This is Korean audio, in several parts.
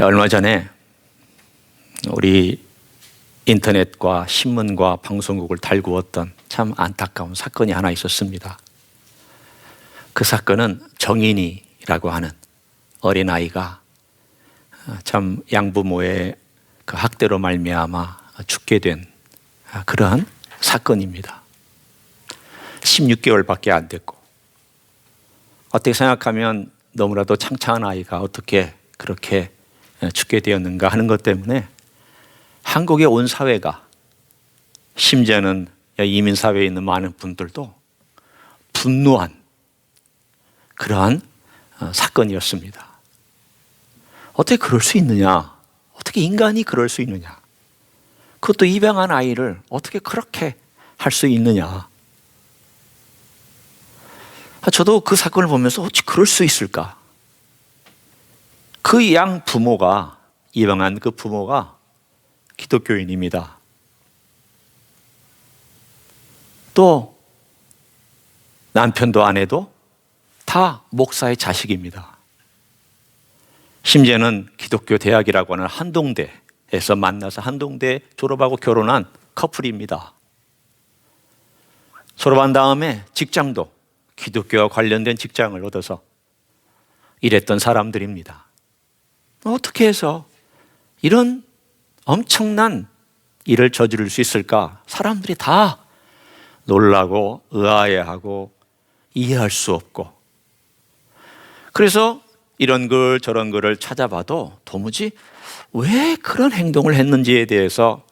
얼마 전에 우리 인터넷과 신문과 방송국을 달구었던 참 안타까운 사건이 하나 있었습니다. 그 사건은 정인이라고 하는 어린아이가 참 양부모의 그 학대로 말미암아 죽게 된 그러한 사건입니다. 16개월밖에 안 됐고, 어떻게 생각하면 너무나도 창창한 아이가 어떻게 그렇게 죽게 되었는가 하는 것 때문에 한국의 온 사회가, 심지어는 이민 사회에 있는 많은 분들도 분노한 그러한 사건이었습니다. 어떻게 그럴 수 있느냐? 어떻게 인간이 그럴 수 있느냐? 그것도 입양한 아이를 어떻게 그렇게 할 수 있느냐? 저도 그 사건을 보면서 어찌 그럴 수 있을까? 그 양 부모가, 입양한 그 부모가 기독교인입니다. 또 남편도 아내도 다 목사의 자식입니다. 심지어는 기독교 대학이라고 하는 한동대에서 만나서 한동대 졸업하고 결혼한 커플입니다. 졸업한 다음에 직장도 기독교와 관련된 직장을 얻어서 일했던 사람들입니다. 어떻게 해서 이런 엄청난 일을 저지를 수 있을까? 사람들이 다 놀라고 의아해하고 이해할 수 없고, 그래서 이런 글 저런 글을 찾아봐도 도무지 왜 그런 행동을 했는지에 대해서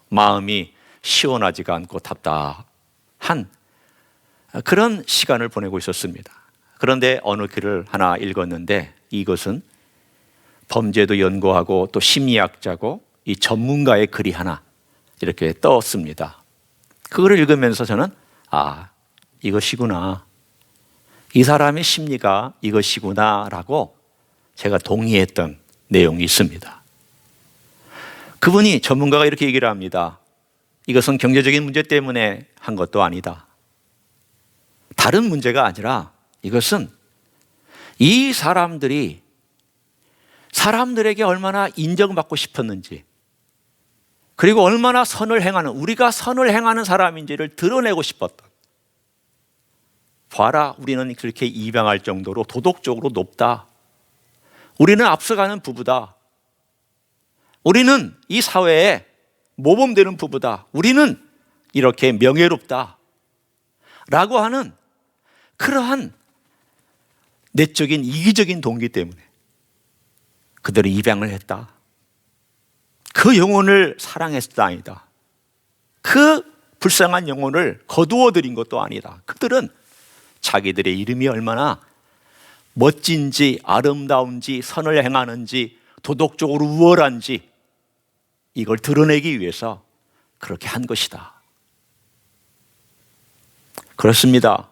마음이 시원하지가 않고 답답한 그런 시간을 보내고 있었습니다. 그런데 어느 글을 하나 읽었는데, 이것은 범죄도 연구하고 또 심리학자고 이 전문가의 글이 하나 이렇게 떴습니다. 그거를 읽으면서 저는 이것이구나, 이 사람의 심리가 이것이구나라고 제가 동의했던 내용이 있습니다. 그분이, 전문가가 이렇게 얘기를 합니다. 이것은 경제적인 문제 때문에 한 것도 아니다. 다른 문제가 아니라 이것은 이 사람들이 사람들에게 얼마나 인정받고 싶었는지, 그리고 얼마나 선을 행하는, 우리가 선을 행하는 사람인지를 드러내고 싶었던, 봐라, 우리는 그렇게 입양할 정도로 도덕적으로 높다. 우리는 앞서가는 부부다. 우리는 이 사회에 모범되는 부부다. 우리는 이렇게 명예롭다. 라고 하는 그러한 내적인 이기적인 동기 때문에 그들이 입양을 했다. 그 영혼을 사랑했다 아니다. 그 불쌍한 영혼을 거두어들인 것도 아니다. 그들은 자기들의 이름이 얼마나 멋진지, 아름다운지, 선을 행하는지, 도덕적으로 우월한지 이걸 드러내기 위해서 그렇게 한 것이다. 그렇습니다.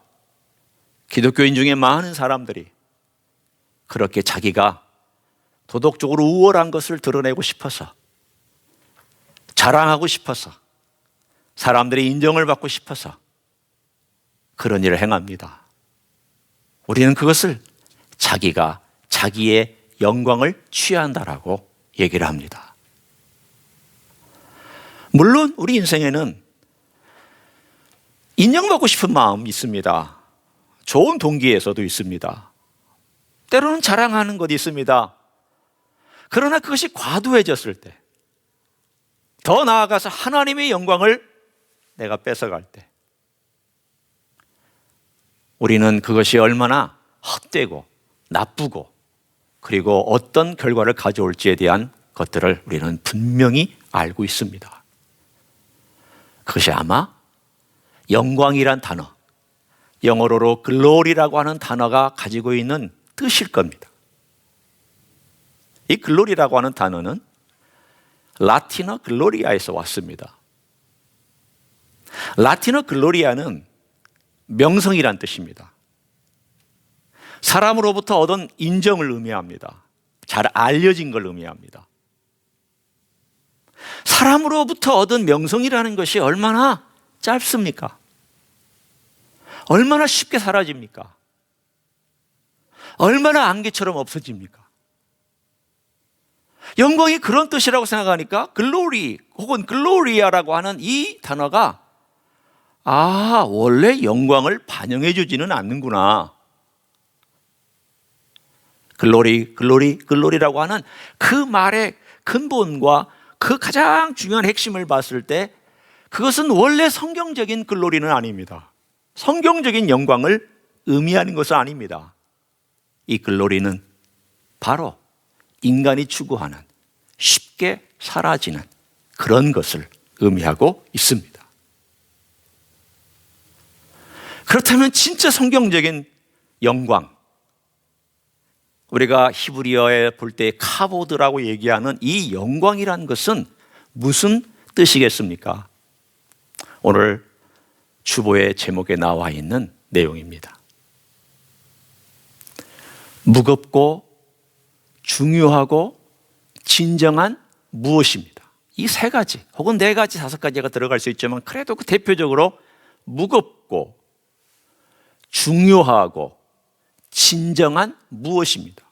기독교인 중에 많은 사람들이 그렇게 자기가 도덕적으로 우월한 것을 드러내고 싶어서, 자랑하고 싶어서, 사람들의 인정을 받고 싶어서 그런 일을 행합니다. 우리는 그것을 자기가 자기의 영광을 취한다라고 얘기를 합니다. 물론 우리 인생에는 인정받고 싶은 마음이 있습니다. 좋은 동기에서도 있습니다. 때로는 자랑하는 것이 있습니다. 그러나 그것이 과도해졌을 때, 더 나아가서 하나님의 영광을 내가 뺏어갈 때, 우리는 그것이 얼마나 헛되고 나쁘고 그리고 어떤 결과를 가져올지에 대한 것들을 우리는 분명히 알고 있습니다. 그것이 아마 영광이란 단어, 영어로로 글로리라고 하는 단어가 가지고 있는 뜻일 겁니다. 이 글로리라고 하는 단어는 라틴어 글로리아에서 왔습니다. 라틴어 글로리아는 명성이란 뜻입니다. 사람으로부터 얻은 인정을 의미합니다. 잘 알려진 걸 의미합니다. 사람으로부터 얻은 명성이라는 것이 얼마나 짧습니까? 얼마나 쉽게 사라집니까? 얼마나 안개처럼 없어집니까? 영광이 그런 뜻이라고 생각하니까 글로리 혹은 글로리아라고 하는 이 단어가 원래 영광을 반영해 주지는 않는구나. 글로리라고 하는 그 말의 근본과 그 가장 중요한 핵심을 봤을 때 그것은 원래 성경적인 글로리는 아닙니다. 성경적인 영광을 의미하는 것은 아닙니다. 이 글로리는 바로 인간이 추구하는 쉽게 사라지는 그런 것을 의미하고 있습니다. 그렇다면 진짜 성경적인 영광, 우리가 히브리어에 볼 때 카보드라고 얘기하는 이 영광이란 것은 무슨 뜻이겠습니까? 오늘 주보의 제목에 나와 있는 내용입니다. 무겁고 중요하고 진정한 무엇입니다. 이 세 가지 혹은 네 가지, 다섯 가지가 들어갈 수 있지만 그래도 그 대표적으로 무겁고 중요하고 진정한 무엇입니다.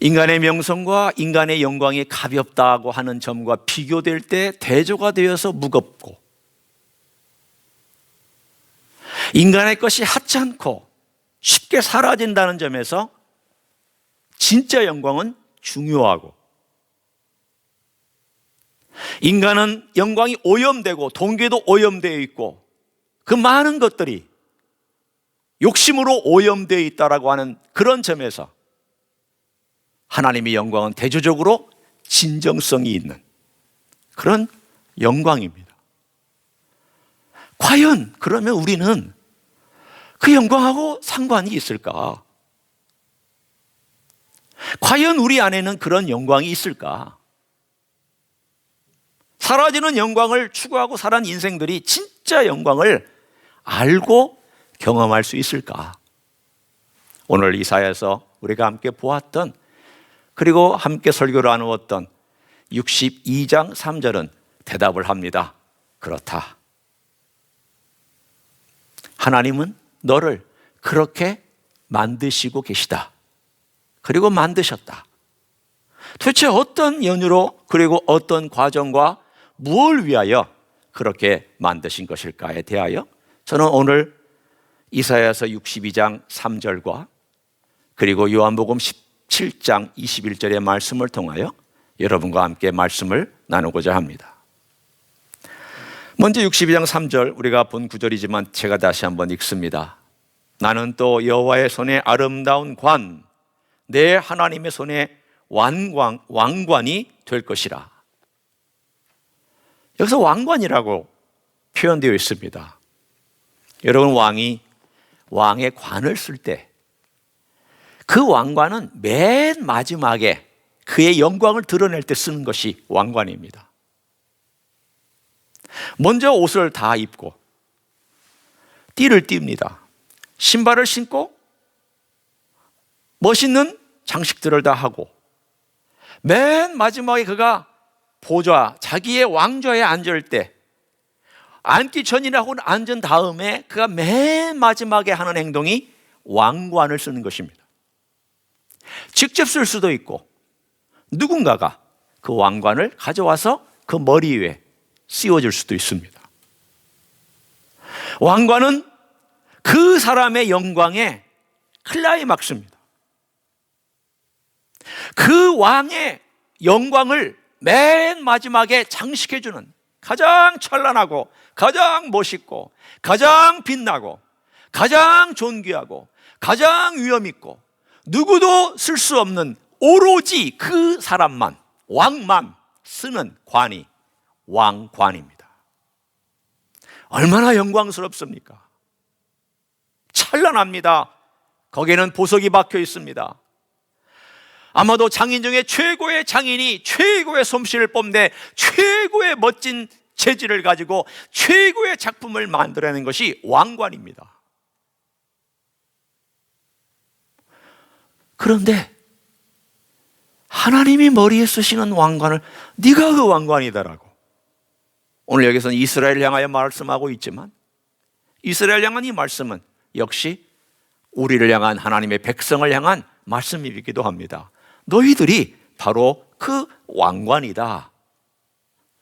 인간의 명성과 인간의 영광이 가볍다고 하는 점과 비교될 때 대조가 되어서 무겁고, 인간의 것이 하찮고 쉽게 사라진다는 점에서 진짜 영광은 중요하고, 인간은 영광이 오염되고 동기도 오염되어 있고 그 많은 것들이 욕심으로 오염되어 있다라고 하는 그런 점에서 하나님의 영광은 대조적으로 진정성이 있는 그런 영광입니다. 과연 그러면 우리는 그 영광하고 상관이 있을까? 과연 우리 안에는 그런 영광이 있을까? 사라지는 영광을 추구하고 살아온 인생들이 진짜 영광을 알고 경험할 수 있을까? 오늘 이사야에서 우리가 함께 보았던, 그리고 함께 설교를 나누었던 62장 3절은 대답을 합니다. 그렇다. 하나님은 너를 그렇게 만드시고 계시다. 그리고 만드셨다. 도대체 어떤 연유로, 그리고 어떤 과정과 무엇을 위하여 그렇게 만드신 것일까에 대하여 저는 오늘 이사야서 62장 3절과 그리고 요한복음 17장 21절의 말씀을 통하여 여러분과 함께 말씀을 나누고자 합니다. 먼저 62장 3절, 우리가 본 구절이지만 제가 다시 한번 읽습니다. 나는 또 여호와의 손에 아름다운 관, 내 하나님의 손에 왕관이 될 것이라. 여기서 왕관이라고 표현되어 있습니다. 여러분, 왕의 관을 쓸 때 그 왕관은 맨 마지막에 그의 영광을 드러낼 때 쓰는 것이 왕관입니다. 먼저 옷을 다 입고 띠를 띱니다. 신발을 신고 멋있는 장식들을 다 하고 맨 마지막에 그가 보좌, 자기의 왕좌에 앉을 때, 앉기 전이나 혹은 앉은 다음에 그가 맨 마지막에 하는 행동이 왕관을 쓰는 것입니다. 직접 쓸 수도 있고 누군가가 그 왕관을 가져와서 그 머리 위에 씌워줄 수도 있습니다. 왕관은 그 사람의 영광의 클라이막스입니다. 그 왕의 영광을 맨 마지막에 장식해주는, 가장 찬란하고 가장 멋있고 가장 빛나고 가장 존귀하고 가장 위엄있고 누구도 쓸 수 없는 오로지 그 사람만, 왕만 쓰는 관이 왕관입니다. 얼마나 영광스럽습니까? 찬란합니다. 거기에는 보석이 박혀 있습니다. 아마도 장인 중에 최고의 장인이 최고의 솜씨를 뽐내 최고의 멋진 재질을 가지고 최고의 작품을 만들어내는 것이 왕관입니다. 그런데 하나님이 머리에 쓰시는 왕관을 네가 그 왕관이다라고, 오늘 여기서는 이스라엘을 향하여 말씀하고 있지만 이스라엘 향한 이 말씀은 역시 우리를 향한, 하나님의 백성을 향한 말씀이기도 합니다. 너희들이 바로 그 왕관이다.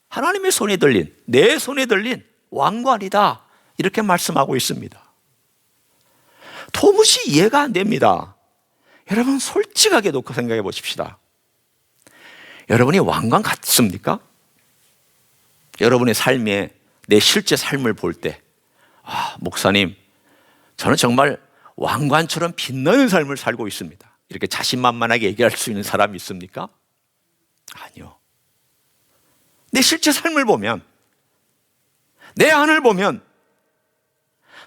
하나님의 손에 들린, 내 손에 들린 왕관이다. 이렇게 말씀하고 있습니다. 도무지 이해가 안 됩니다. 여러분, 솔직하게 놓고 생각해 보십시다. 여러분이 왕관 같습니까? 여러분의 삶에, 내 실제 삶을 볼 때, 목사님, 저는 정말 왕관처럼 빛나는 삶을 살고 있습니다. 이렇게 자신만만하게 얘기할 수 있는 사람이 있습니까? 아니요. 내 실제 삶을 보면, 내 안을 보면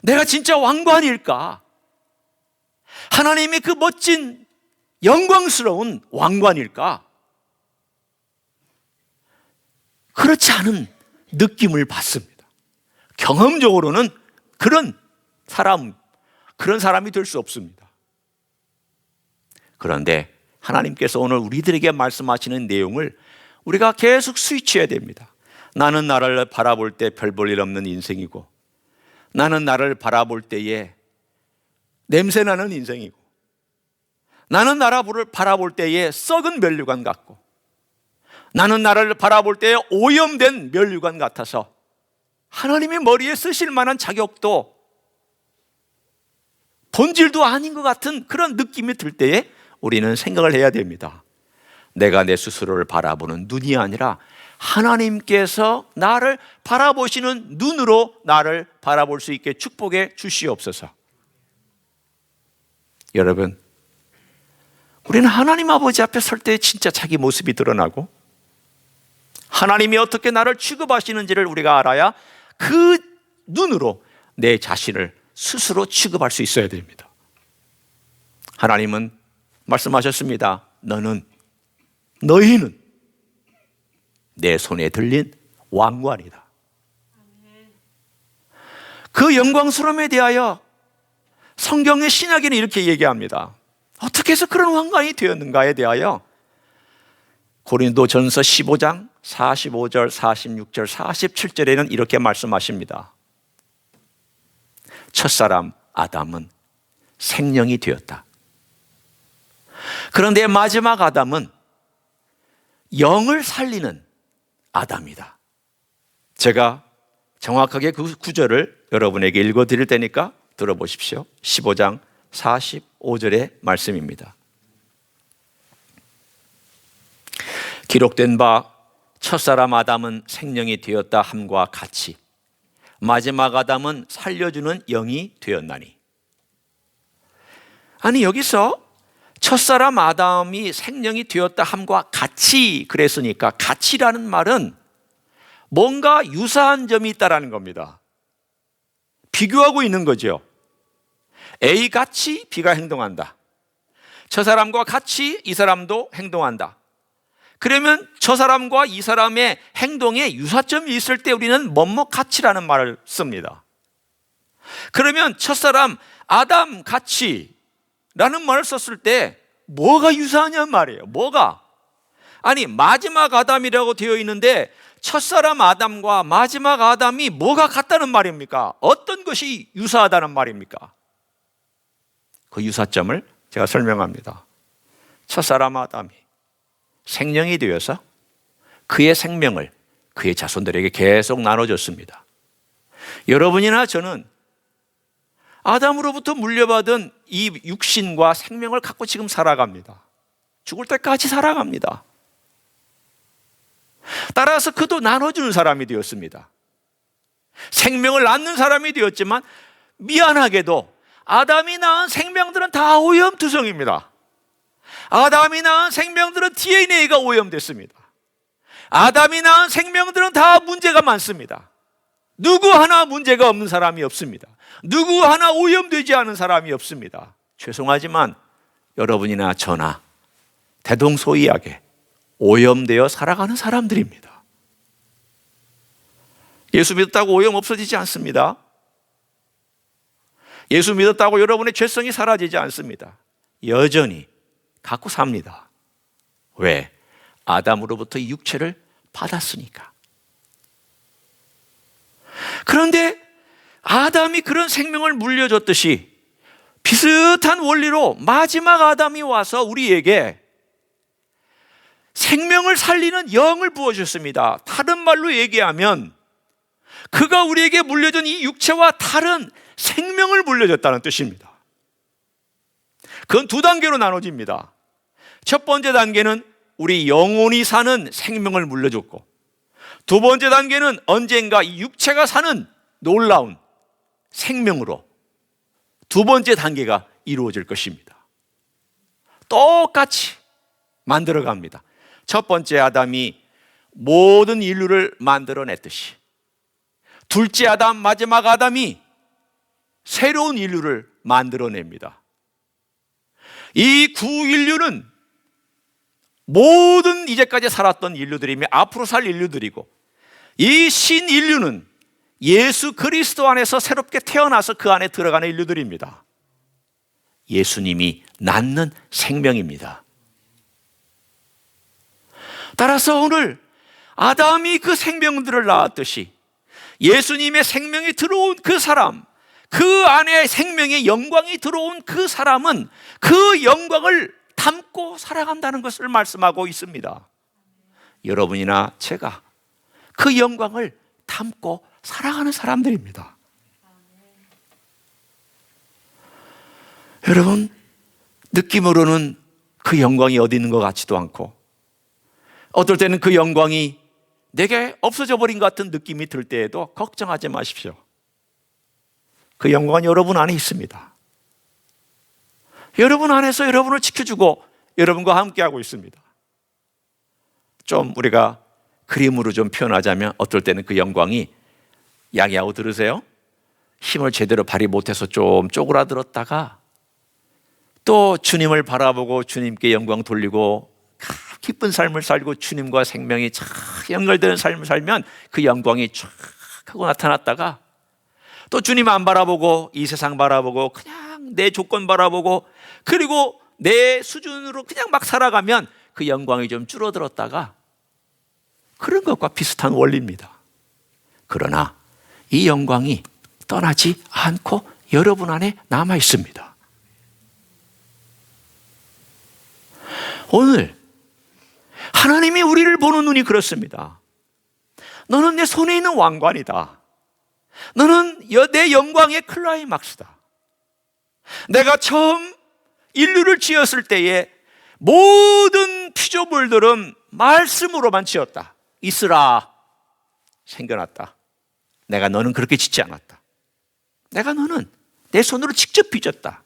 내가 진짜 왕관일까? 하나님의 그 멋진 영광스러운 왕관일까? 그렇지 않은 느낌을 받습니다. 경험적으로는 그런 사람이 될 수 없습니다. 그런데 하나님께서 오늘 우리들에게 말씀하시는 내용을 우리가 계속 스위치해야 됩니다. 나는 나를 바라볼 때 별 볼 일 없는 인생이고, 나는 나를 바라볼 때에 냄새나는 인생이고, 나는 나를 바라볼 때에 썩은 면류관 같고, 나는 나를 바라볼 때에 오염된 면류관 같아서 하나님의 머리에 쓰실 만한 자격도 본질도 아닌 것 같은 그런 느낌이 들 때에 우리는 생각을 해야 됩니다. 내가 내 스스로를 바라보는 눈이 아니라 하나님께서 나를 바라보시는 눈으로 나를 바라볼 수 있게 축복해 주시옵소서. 여러분, 우리는 하나님 아버지 앞에 설 때 진짜 자기 모습이 드러나고, 하나님이 어떻게 나를 취급하시는지를 우리가 알아야 그 눈으로 내 자신을 스스로 취급할 수 있어야 됩니다. 하나님은 말씀하셨습니다. 너희는 내 손에 들린 왕관이다. 그 영광스러움에 대하여 성경의 신약에는 이렇게 얘기합니다. 어떻게 해서 그런 왕관이 되었는가에 대하여 고린도전서 15장 45절, 46절, 47절에는 이렇게 말씀하십니다. 첫사람 아담은 생명이 되었다. 그런데 마지막 아담은 영을 살리는 아담이다. 제가 정확하게 그 구절을 여러분에게 읽어드릴 테니까 들어보십시오. 15장 45절의 말씀입니다. 기록된 바 첫사람 아담은 생명이 되었다 함과 같이 마지막 아담은 살려주는 영이 되었나니. 아니, 여기서 첫사람 아담이 생명이 되었다 함과 같이 그랬으니까, 같이라는 말은 뭔가 유사한 점이 있다라는 겁니다. 비교하고 있는 거죠. A 같이 B가 행동한다. 저 사람과 같이 이 사람도 행동한다. 그러면 저 사람과 이 사람의 행동에 유사점이 있을 때 우리는 뭐뭐 같이라는 말을 씁니다. 그러면 첫사람 아담 같이라는 말을 썼을 때 뭐가 유사하냔 말이에요. 뭐가? 아니, 마지막 아담이라고 되어 있는데 첫사람 아담과 마지막 아담이 뭐가 같다는 말입니까? 어떤 것이 유사하다는 말입니까? 그 유사점을 제가 설명합니다. 첫사람 아담이 생명이 되어서 그의 생명을 그의 자손들에게 계속 나눠줬습니다. 여러분이나 저는 아담으로부터 물려받은 이 육신과 생명을 갖고 지금 살아갑니다. 죽을 때까지 살아갑니다. 따라서 그도 나눠주는 사람이 되었습니다. 생명을 낳는 사람이 되었지만 미안하게도 아담이 낳은 생명들은 다 오염투성입니다. 아담이 낳은 생명들은 DNA가 오염됐습니다. 아담이 낳은 생명들은 다 문제가 많습니다. 누구 하나 문제가 없는 사람이 없습니다. 누구 하나 오염되지 않은 사람이 없습니다. 죄송하지만 여러분이나 저나 대동소이하게 오염되어 살아가는 사람들입니다. 예수 믿었다고 오염 없어지지 않습니다. 예수 믿었다고 여러분의 죄성이 사라지지 않습니다. 여전히 갖고 삽니다. 왜? 아담으로부터 이 육체를 받았으니까. 그런데 아담이 그런 생명을 물려줬듯이 비슷한 원리로 마지막 아담이 와서 우리에게 생명을 살리는 영을 부어주셨습니다. 다른 말로 얘기하면 그가 우리에게 물려준 이 육체와 다른 생명을 물려줬다는 뜻입니다. 그건 두 단계로 나눠집니다. 첫 번째 단계는 우리 영혼이 사는 생명을 물려줬고, 두 번째 단계는 언젠가 이 육체가 사는 놀라운 생명으로 두 번째 단계가 이루어질 것입니다. 똑같이 만들어갑니다. 첫 번째 아담이 모든 인류를 만들어냈듯이 둘째 아담, 마지막 아담이 새로운 인류를 만들어냅니다. 이 구인류는 모든 이제까지 살았던 인류들이며 앞으로 살 인류들이고, 이 신인류는 예수 그리스도 안에서 새롭게 태어나서 그 안에 들어가는 인류들입니다. 예수님이 낳는 생명입니다. 따라서 오늘 아담이 그 생명들을 낳았듯이 예수님의 생명이 들어온 그 사람, 그 안에 생명의 영광이 들어온 그 사람은 그 영광을 담고 살아간다는 것을 말씀하고 있습니다. 여러분이나 제가 그 영광을 담고 살아가는 사람들입니다. 여러분, 느낌으로는 그 영광이 어디 있는 것 같지도 않고, 어떨 때는 그 영광이 내게 없어져 버린 것 같은 느낌이 들 때에도 걱정하지 마십시오. 그 영광은 여러분 안에 있습니다. 여러분 안에서 여러분을 지켜주고 여러분과 함께하고 있습니다. 좀 우리가 그림으로 좀 표현하자면, 어떨 때는 그 영광이, 양이하고 들으세요? 힘을 제대로 발휘 못해서 좀 쪼그라들었다가 또 주님을 바라보고 주님께 영광 돌리고 기쁜 삶을 살고 주님과 생명이 쫙 연결되는 삶을 살면 그 영광이 쫙 하고 나타났다가, 또 주님 안 바라보고 이 세상 바라보고 그냥 내 조건 바라보고 그리고 내 수준으로 그냥 막 살아가면 그 영광이 좀 줄어들었다가, 그런 것과 비슷한 원리입니다. 그러나 이 영광이 떠나지 않고 여러분 안에 남아 있습니다. 오늘 하나님이 우리를 보는 눈이 그렇습니다. 너는 내 손에 있는 왕관이다. 너는 내 영광의 클라이막스다. 내가 처음 인류를 지었을 때에 모든 피조물들은 말씀으로만 지었다. 있으라, 생겨났다. 내가 너는 그렇게 짓지 않았다. 내가 너는 내 손으로 직접 빚었다.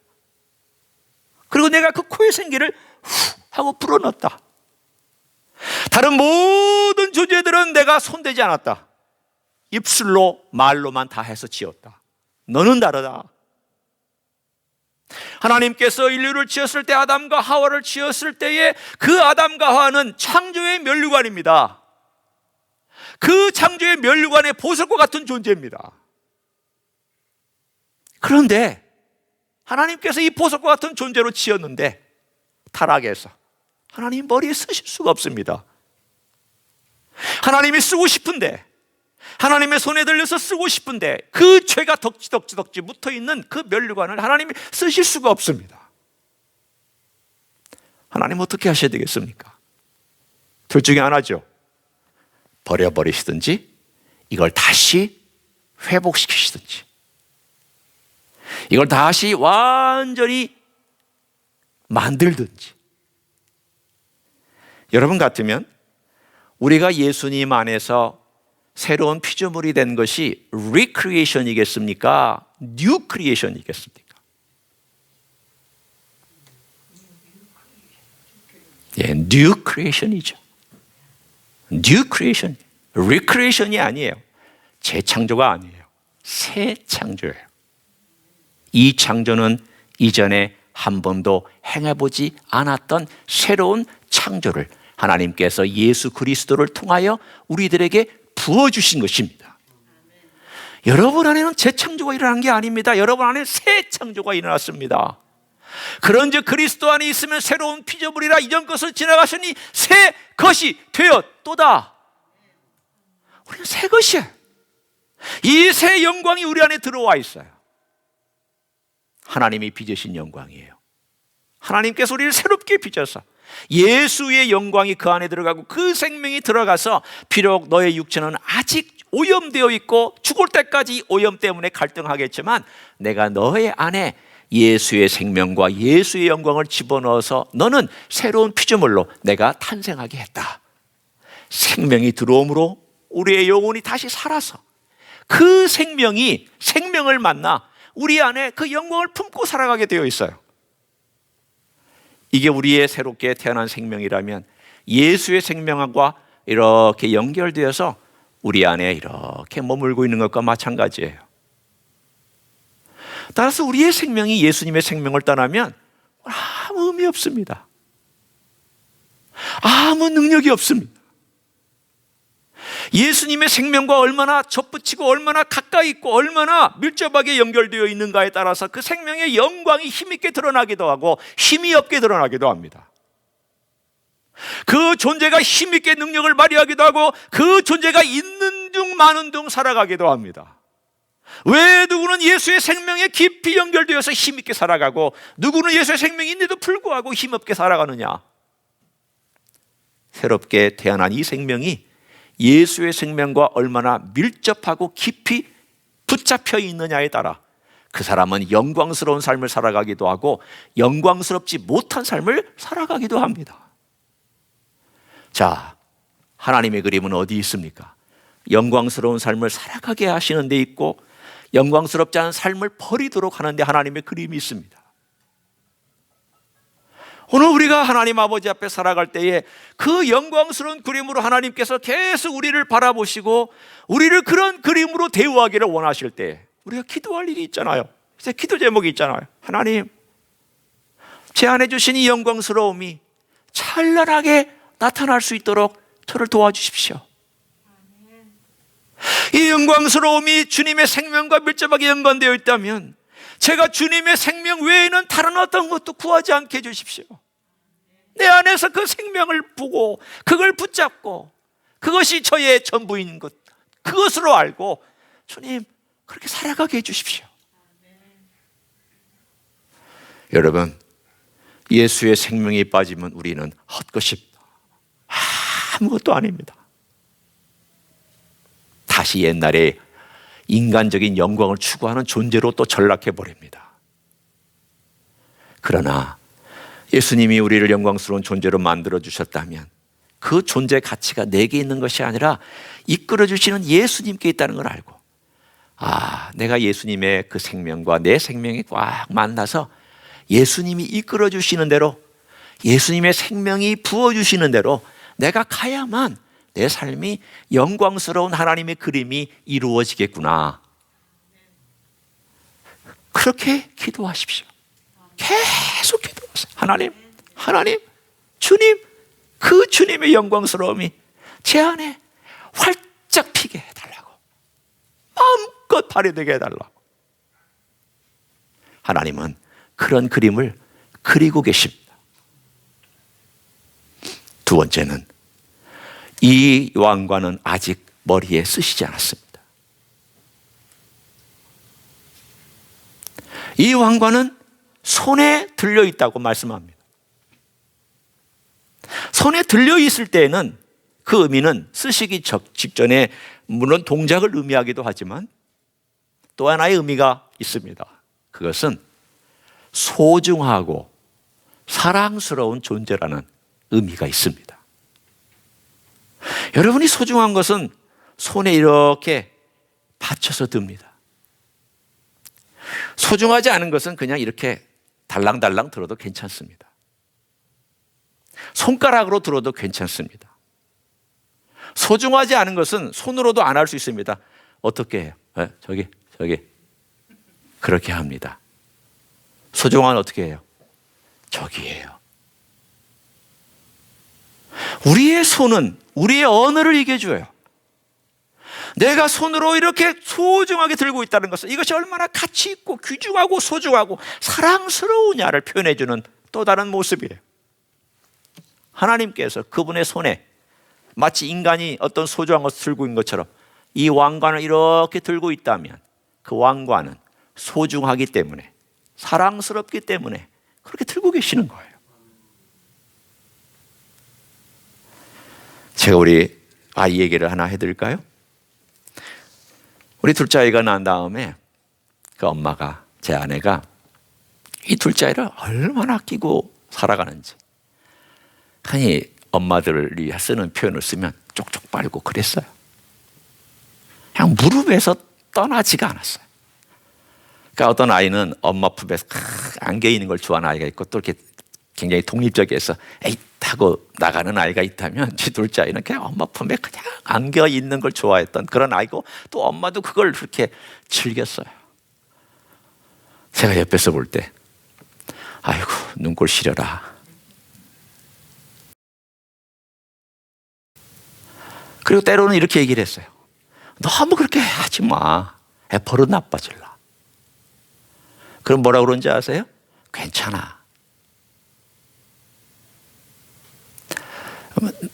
그리고 내가 그 코의 생기를 후 하고 불어넣었다. 다른 모든 존재들은 내가 손대지 않았다. 입술로 말로만 다 해서 지었다. 너는 다르다. 하나님께서 인류를 지었을 때, 아담과 하와를 지었을 때에 그 아담과 하와는 창조의 면류관입니다. 그 창조의 면류관의 보석과 같은 존재입니다. 그런데 하나님께서 이 보석과 같은 존재로 지었는데 타락해서 하나님 머리에 쓰실 수가 없습니다. 하나님이 쓰고 싶은데, 하나님의 손에 들려서 쓰고 싶은데 그 죄가 덕지덕지 묻어있는 그 면류관을 하나님이 쓰실 수가 없습니다. 하나님 어떻게 하셔야 되겠습니까? 둘 중에 하나죠. 버려버리시든지 이걸 다시 회복시키시든지, 이걸 다시 완전히 만들든지. 여러분 같으면 우리가 예수님 안에서 새로운 피조물이 된 것이 리크리에이션이겠습니까? 뉴 크리에이션이겠습니까? 예, 뉴 크리에이션이죠. 뉴 크리에이션, 리크리에이션이 아니에요. 재창조가 아니에요. 새 창조예요. 이 창조는 이전에 한 번도 행해보지 않았던 새로운 창조를 하나님께서 예수 그리스도를 통하여 우리들에게 부어주신 것입니다. 여러분 안에는 재창조가 일어난 게 아닙니다. 여러분 안에 새 창조가 일어났습니다. 그런즉 그리스도 안에 있으면 새로운 피조물이라, 이전 것을 지나가시니 새 것이 되었도다. 우리는 새 것이에요. 이 새 영광이 우리 안에 들어와 있어요. 하나님이 빚으신 영광이에요. 하나님께서 우리를 새롭게 빚어서 예수의 영광이 그 안에 들어가고 그 생명이 들어가서 비록 너의 육체는 아직 오염되어 있고 죽을 때까지 오염 때문에 갈등하겠지만 내가 너의 안에 예수의 생명과 예수의 영광을 집어넣어서 너는 새로운 피조물로 내가 탄생하게 했다. 생명이 들어옴으로 우리의 영혼이 다시 살아서 그 생명을 만나 우리 안에 그 영광을 품고 살아가게 되어 있어요. 이게 우리의 새롭게 태어난 생명이라면 예수의 생명과 이렇게 연결되어서 우리 안에 이렇게 머물고 있는 것과 마찬가지예요. 따라서 우리의 생명이 예수님의 생명을 떠나면 아무 의미 없습니다. 아무 능력이 없습니다. 예수님의 생명과 얼마나 접붙이고 얼마나 가까이 있고 얼마나 밀접하게 연결되어 있는가에 따라서 그 생명의 영광이 힘있게 드러나기도 하고 힘이 없게 드러나기도 합니다. 그 존재가 힘있게 능력을 발휘하기도 하고 그 존재가 있는 둥 마는 둥 살아가기도 합니다. 왜 누구는 예수의 생명에 깊이 연결되어서 힘있게 살아가고 누구는 예수의 생명이 있는데도 불구하고 힘없게 살아가느냐? 새롭게 태어난 이 생명이 예수의 생명과 얼마나 밀접하고 깊이 붙잡혀 있느냐에 따라 그 사람은 영광스러운 삶을 살아가기도 하고 영광스럽지 못한 삶을 살아가기도 합니다. 자, 하나님의 그림은 어디 있습니까? 영광스러운 삶을 살아가게 하시는 데 있고 영광스럽지 않은 삶을 버리도록 하는 데 하나님의 그림이 있습니다. 오늘 우리가 하나님 아버지 앞에 살아갈 때에 그 영광스러운 그림으로 하나님께서 계속 우리를 바라보시고 우리를 그런 그림으로 대우하기를 원하실 때 우리가 기도할 일이 있잖아요. 이제 기도 제목이 있잖아요. 하나님, 제 안에 주신 이 영광스러움이 찬란하게 나타날 수 있도록 저를 도와주십시오. 이 영광스러움이 주님의 생명과 밀접하게 연관되어 있다면 제가 주님의 생명 외에는 다른 어떤 것도 구하지 않게 해주십시오. 내 안에서 그 생명을 보고 그걸 붙잡고 그것이 저의 전부인 것, 그것으로 알고 주님 그렇게 살아가게 해주십시오. 여러분, 예수의 생명이 빠지면 우리는 헛것입니다. 아무것도 아닙니다. 다시 옛날에 인간적인 영광을 추구하는 존재로 또 전락해 버립니다. 그러나 예수님이 우리를 영광스러운 존재로 만들어 주셨다면 그 존재 가치가 내게 있는 것이 아니라 이끌어 주시는 예수님께 있다는 걸 알고, 내가 예수님의 그 생명과 내 생명이 꽉 만나서 예수님이 이끌어 주시는 대로, 예수님의 생명이 부어 주시는 대로 내가 가야만 내 삶이 영광스러운 하나님의 그림이 이루어지겠구나. 그렇게 기도하십시오. 계속 기도하세요. 하나님, 주님, 그 주님의 영광스러움이 제 안에 활짝 피게 해달라고, 마음껏 발휘되게 해달라고. 하나님은 그런 그림을 그리고 계십니다. 두 번째는 이 왕관은 아직 머리에 쓰시지 않았습니다. 이 왕관은 손에 들려 있다고 말씀합니다. 손에 들려 있을 때에는 그 의미는 쓰시기 직전에 물론 동작을 의미하기도 하지만 또 하나의 의미가 있습니다. 그것은 소중하고 사랑스러운 존재라는 의미가 있습니다. 여러분이 소중한 것은 손에 이렇게 받쳐서 듭니다. 소중하지 않은 것은 그냥 이렇게 달랑달랑 들어도 괜찮습니다. 손가락으로 들어도 괜찮습니다. 소중하지 않은 것은 손으로도 안 할 수 있습니다. 어떻게 해요? 저기 그렇게 합니다. 소중한 건 어떻게 해요? 저기예요. 우리의 손은 우리의 언어를 얘기해줘요. 내가 손으로 이렇게 소중하게 들고 있다는 것은 이것이 얼마나 가치 있고 귀중하고 소중하고 사랑스러우냐를 표현해주는 또 다른 모습이에요. 하나님께서 그분의 손에 마치 인간이 어떤 소중한 것을 들고 있는 것처럼 이 왕관을 이렇게 들고 있다면 그 왕관은 소중하기 때문에, 사랑스럽기 때문에 그렇게 들고 계시는 거예요. 제가 우리 아이 얘기를 하나 해드릴까요? 우리 둘째 아이가 난 다음에 그 엄마가, 제 아내가 이 둘째 아이를 얼마나 아끼고 살아가는지, 아니 엄마들이 쓰는 표현을 쓰면 쪽쪽 빨고 그랬어요. 그냥 무릎에서 떠나지가 않았어요. 그러니까 어떤 아이는 엄마 품에서 안겨 있는 걸 좋아하는 아이가 있고, 또 이렇게 굉장히 독립적이어서 에잇 하고 나가는 아이가 있다면, 제 둘째 아이는 그냥 엄마 품에 그냥 안겨 있는 걸 좋아했던 그런 아이고, 또 엄마도 그걸 그렇게 즐겼어요. 제가 옆에서 볼 때 아이고 눈꼴 시려라. 그리고 때로는 이렇게 얘기를 했어요. 너무 그렇게 하지 마. 버릇 나빠질라. 그럼 뭐라고 그런지 아세요? 괜찮아.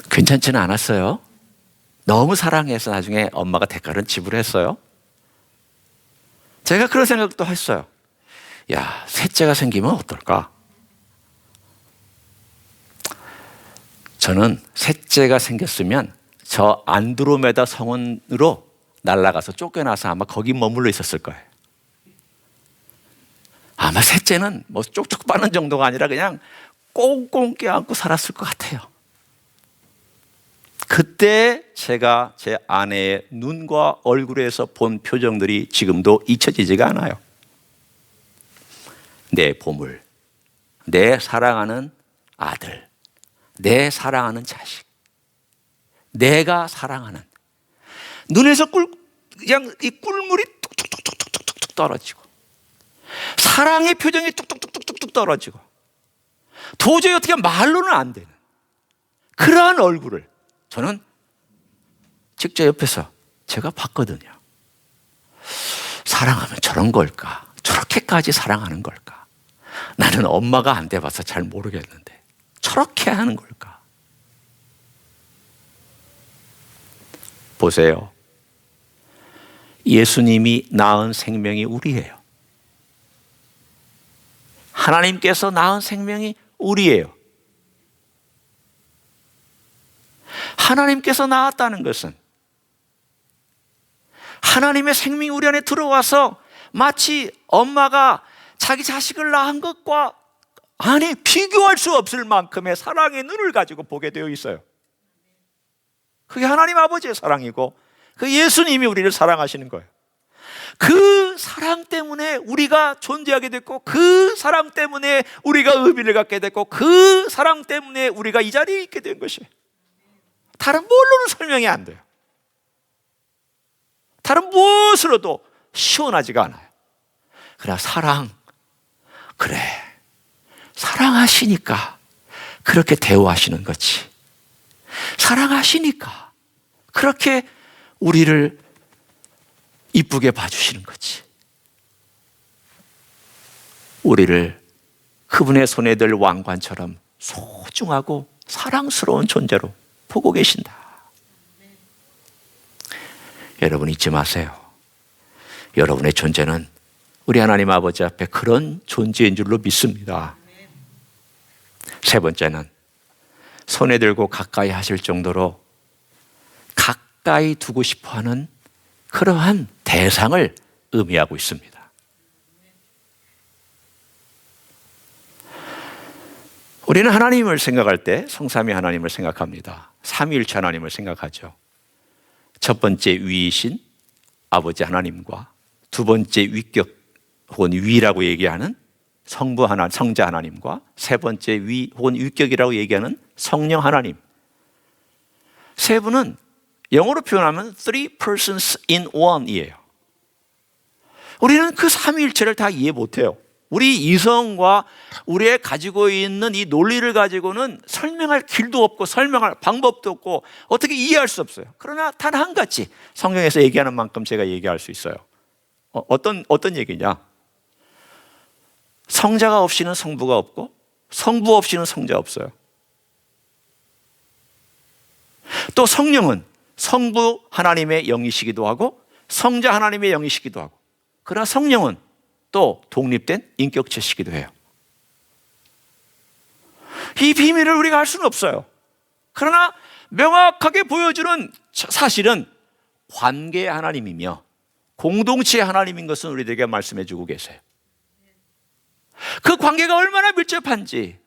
괜찮지는 않았어요. 너무 사랑해서 나중에 엄마가 대가를 지불했어요. 제가 그런 생각도 했어요. 야, 셋째가 생기면 어떨까? 저는 셋째가 생겼으면 저 안드로메다 성운으로 날아가서 쫓겨나서 아마 거기 머물러 있었을 거예요. 아마 셋째는 뭐 쪽쪽 빠는 정도가 아니라 그냥 꽁꽁 껴안고 살았을 것 같아요. 그때 제가 제 아내의 눈과 얼굴에서 본 표정들이 지금도 잊혀지지가 않아요. 내 보물, 내 사랑하는 아들, 내 사랑하는 자식, 내가 사랑하는, 눈에서 그냥 이 꿀물이 뚝뚝뚝뚝뚝뚝 떨어지고, 사랑의 표정이 뚝뚝뚝뚝뚝 떨어지고, 도저히 어떻게 말로는 안 되는 그러한 얼굴을 저는 직접 옆에서 제가 봤거든요. 사랑하면 저런 걸까? 저렇게까지 사랑하는 걸까? 나는 엄마가 안 돼봐서 잘 모르겠는데 저렇게 하는 걸까? 보세요. 예수님이 낳은 생명이 우리예요. 하나님께서 낳은 생명이 우리예요. 하나님께서 낳았다는 것은 하나님의 생명이 우리 안에 들어와서 마치 엄마가 자기 자식을 낳은 것과 아니 비교할 수 없을 만큼의 사랑의 눈을 가지고 보게 되어 있어요. 그게 하나님 아버지의 사랑이고, 그 예수님이 우리를 사랑하시는 거예요. 그 사랑 때문에 우리가 존재하게 됐고, 그 사랑 때문에 우리가 의미를 갖게 됐고, 그 사랑 때문에 우리가 이 자리에 있게 된 것이에요. 다른 뭘로는 설명이 안 돼요. 다른 무엇으로도 시원하지가 않아요. 그러나 사랑, 그래, 사랑하시니까 그렇게 대우하시는 거지. 사랑하시니까 그렇게 우리를 이쁘게 봐주시는 거지. 우리를 그분의 손에 들 왕관처럼 소중하고 사랑스러운 존재로 보고 계신다. 여러분 잊지 마세요. 여러분의 존재는 우리 하나님 아버지 앞에 그런 존재인 줄로 믿습니다. 세 번째는 손에 들고 가까이 하실 정도로 가까이 두고 싶어하는 그러한 대상을 의미하고 있습니다. 우리는 하나님을 생각할 때 성삼위 하나님을 생각합니다. 삼위일체 하나님을 생각하죠. 첫 번째 위이신 아버지 하나님과 두 번째 위격 혹은 위라고 얘기하는 성부 하나, 성자 하나님과 세 번째 위 혹은 위격이라고 얘기하는 성령 하나님. 세 분은 영어로 표현하면 three persons in one이에요. 우리는 그 삼위일체를 다 이해 못해요. 우리 이성과 우리의 가지고 있는 이 논리를 가지고는 설명할 길도 없고 설명할 방법도 없고 어떻게 이해할 수 없어요. 그러나 단 한 가지 성경에서 얘기하는 만큼 제가 얘기할 수 있어요. 어떤 얘기냐? 성자가 없이는 성부가 없고 성부 없이는 성자 없어요. 또 성령은 성부 하나님의 영이시기도 하고 성자 하나님의 영이시기도 하고, 그러나 성령은 또 독립된 인격체시기도 해요. 이 비밀을 우리가 알 수는 없어요. 그러나 명확하게 보여주는 사실은 관계의 하나님이며 공동체의 하나님인 것은 우리들에게 말씀해 주고 계세요. 그 관계가 얼마나 밀접한지,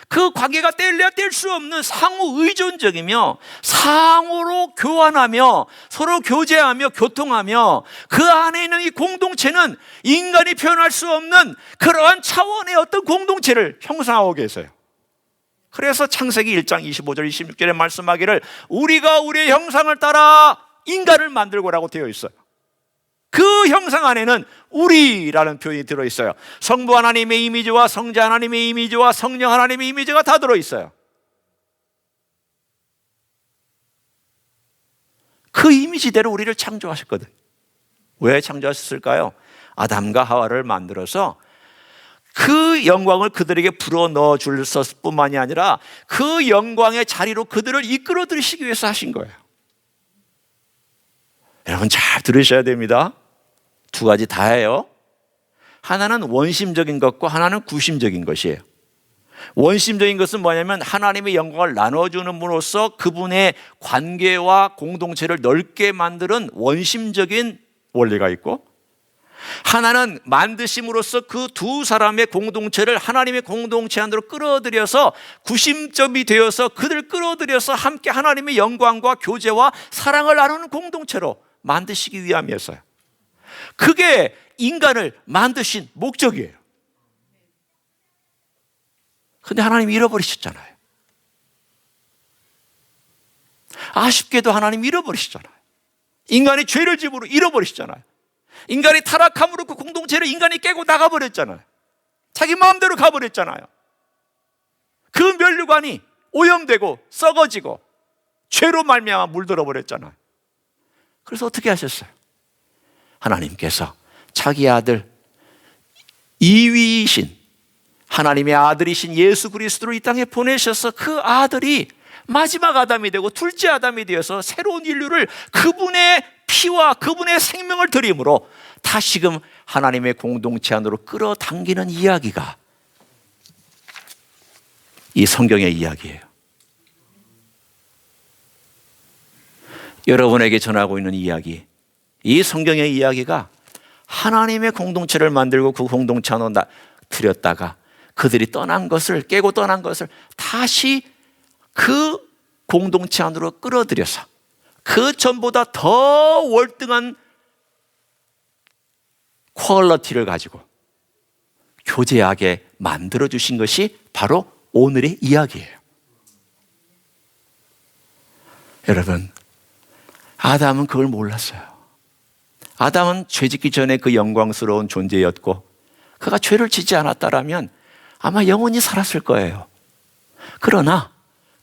그 관계가 뗄래야 뗄 수 없는 상호 의존적이며 상호로 교환하며 서로 교제하며 교통하며 그 안에 있는 이 공동체는 인간이 표현할 수 없는 그러한 차원의 어떤 공동체를 형성하고 계세요. 그래서 창세기 1장 25절 26절에 말씀하기를 우리가 우리의 형상을 따라 인간을 만들고라고 되어 있어요. 그 형상 안에는 우리라는 표현이 들어있어요. 성부 하나님의 이미지와 성자 하나님의 이미지와 성령 하나님의 이미지가 다 들어있어요. 그 이미지대로 우리를 창조하셨거든. 왜 창조하셨을까요? 아담과 하와를 만들어서 그 영광을 그들에게 불어넣어 줄 뿐만이 아니라 그 영광의 자리로 그들을 이끌어 들이시기 위해서 하신 거예요. 여러분 잘 들으셔야 됩니다. 두 가지 다 해요. 하나는 원심적인 것과 하나는 구심적인 것이에요. 원심적인 것은 뭐냐면 하나님의 영광을 나눠주는 분으로서 그분의 관계와 공동체를 넓게 만드는 원심적인 원리가 있고, 하나는 만드심으로써 그 두 사람의 공동체를 하나님의 공동체 안으로 끌어들여서 구심점이 되어서 그들을 끌어들여서 함께 하나님의 영광과 교제와 사랑을 나누는 공동체로 만드시기 위함이었어요. 그게 인간을 만드신 목적이에요. 근데 하나님이 잃어버리셨잖아요. 아쉽게도 하나님이 잃어버리셨잖아요. 인간이 죄를 지음으로 잃어버리셨잖아요. 인간이 타락함으로 그 공동체를 인간이 깨고 나가버렸잖아요. 자기 마음대로 가버렸잖아요. 그 면류관이 오염되고 썩어지고 죄로 말미암아 물들어 버렸잖아요. 그래서 어떻게 하셨어요? 하나님께서 자기 아들, 이위이신 하나님의 아들이신 예수 그리스도를 이 땅에 보내셔서 그 아들이 마지막 아담이 되고 둘째 아담이 되어서 새로운 인류를 그분의 피와 그분의 생명을 드림으로 다시금 하나님의 공동체 안으로 끌어당기는 이야기가 이 성경의 이야기예요. 여러분에게 전하고 있는 이야기, 이 성경의 이야기가 하나님의 공동체를 만들고 그 공동체 안으로 들였다가 그들이 떠난 것을, 깨고 떠난 것을 다시 그 공동체 안으로 끌어들여서 그 전보다 더 월등한 퀄리티를 가지고 교제하게 만들어주신 것이 바로 오늘의 이야기예요. 여러분, 아담은 그걸 몰랐어요. 아담은 죄 짓기 전에 그 영광스러운 존재였고 그가 죄를 짓지 않았다라면 아마 영원히 살았을 거예요. 그러나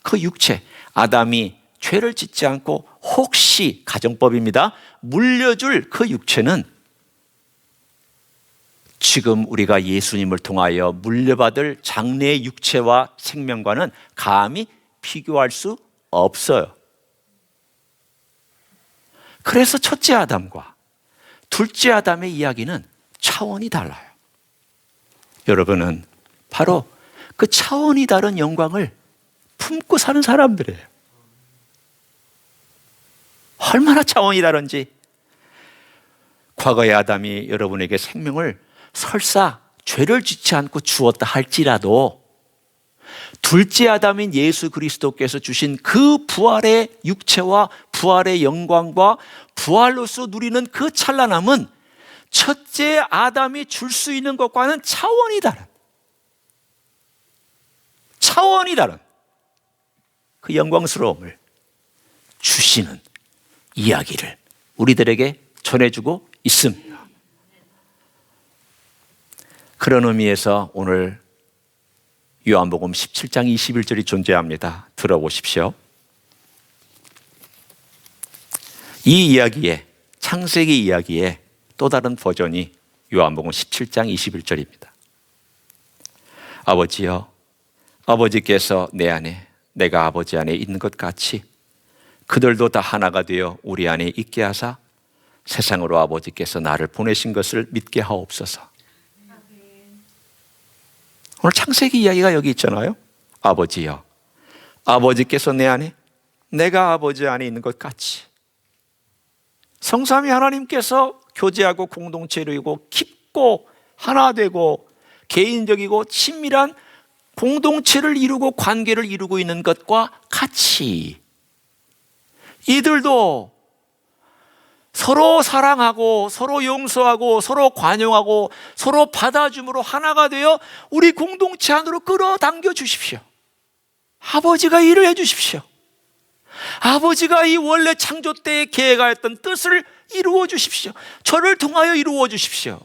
그 육체, 아담이 죄를 짓지 않고 혹시, 가정법입니다, 물려줄 그 육체는 지금 우리가 예수님을 통하여 물려받을 장래의 육체와 생명과는 감히 비교할 수 없어요. 그래서 첫째 아담과 둘째 아담의 이야기는 차원이 달라요. 여러분은 바로 그 차원이 다른 영광을 품고 사는 사람들이에요. 얼마나 차원이 다른지. 과거의 아담이 여러분에게 생명을 설사 죄를 짓지 않고 주었다 할지라도 둘째 아담인 예수 그리스도께서 주신 그 부활의 육체와 부활의 영광과 부활로서 누리는 그 찬란함은 첫째 아담이 줄 수 있는 것과는 차원이 다른 그 영광스러움을 주시는 이야기를 우리들에게 전해주고 있습니다. 그런 의미에서 오늘 요한복음 17장 21절이 존재합니다. 들어보십시오. 이 이야기에, 창세기 이야기에 또 다른 버전이 요한복음 17장 21절입니다. 아버지여, 아버지께서 내 안에, 내가 아버지 안에 있는 것 같이 그들도 다 하나가 되어 우리 안에 있게 하사 세상으로 아버지께서 나를 보내신 것을 믿게 하옵소서. 오늘 창세기 이야기가 여기 있잖아요. 아버지여, 아버지께서 내 안에, 내가 아버지 안에 있는 것 같이 성삼위 하나님께서 교제하고 공동체를 이루고 깊고 하나 되고 개인적이고 친밀한 공동체를 이루고 관계를 이루고 있는 것과 같이 이들도 서로 사랑하고 서로 용서하고 서로 관용하고 서로 받아줌으로 하나가 되어 우리 공동체 안으로 끌어당겨 주십시오. 아버지가 일을 해 주십시오. 아버지가 이 원래 창조 때에 계획하였던 뜻을 이루어 주십시오. 저를 통하여 이루어 주십시오.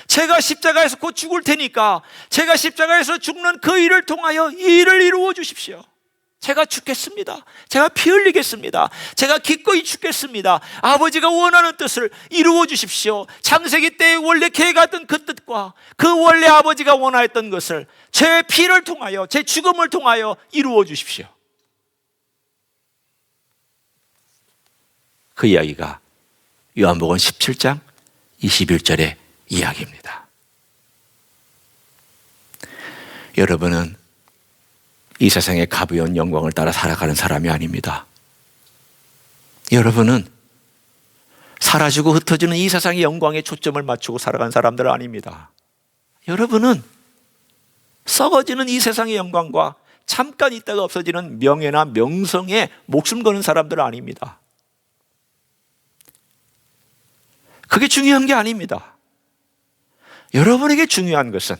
제가 십자가에서 곧 죽을 테니까 제가 십자가에서 죽는 그 일을 통하여 이 일을 이루어 주십시오. 제가 죽겠습니다. 제가 피 흘리겠습니다. 제가 기꺼이 죽겠습니다. 아버지가 원하는 뜻을 이루어 주십시오. 창세기 때에 원래 계획했던 그 뜻과 그 원래 아버지가 원하였던 것을 제 피를 통하여 제 죽음을 통하여 이루어 주십시오. 그 이야기가 요한복음 17장 21절의 이야기입니다. 여러분은 이 세상의 가부연 영광을 따라 살아가는 사람이 아닙니다. 여러분은 사라지고 흩어지는 이 세상의 영광에 초점을 맞추고 살아가는 사람들은 아닙니다. 여러분은 썩어지는 이 세상의 영광과 잠깐 있다가 없어지는 명예나 명성에 목숨 거는 사람들은 아닙니다. 그게 중요한 게 아닙니다. 여러분에게 중요한 것은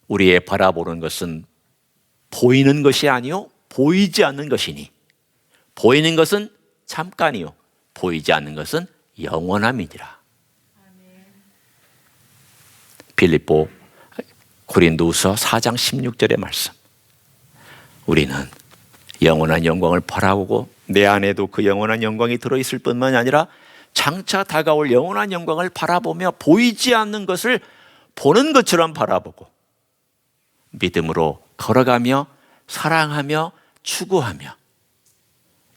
우리의 바라보는 것은 보이는 것이 아니요 보이지 않는 것이니 보이는 것은 잠깐이요 보이지 않는 것은 영원함이니라. 빌립보 고린도후서 4장 16절의 말씀. 우리는 영원한 영광을 바라보고 내 안에도 그 영원한 영광이 들어있을 뿐만 아니라 장차 다가올 영원한 영광을 바라보며 보이지 않는 것을 보는 것처럼 바라보고 믿음으로 걸어가며 사랑하며 추구하며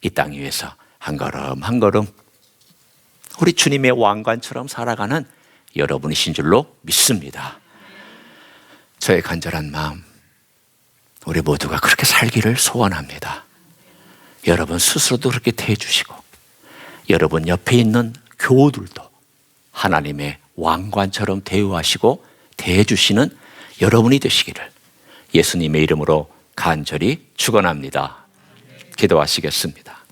이 땅 위에서 한 걸음 한 걸음 우리 주님의 왕관처럼 살아가는 여러분이신 줄로 믿습니다. 저의 간절한 마음, 우리 모두가 그렇게 살기를 소원합니다. 여러분 스스로도 그렇게 대해주시고 여러분 옆에 있는 교우들도 하나님의 왕관처럼 대우하시고 대해주시는 여러분이 되시기를 예수님의 이름으로 간절히 축원합니다. 기도하시겠습니다.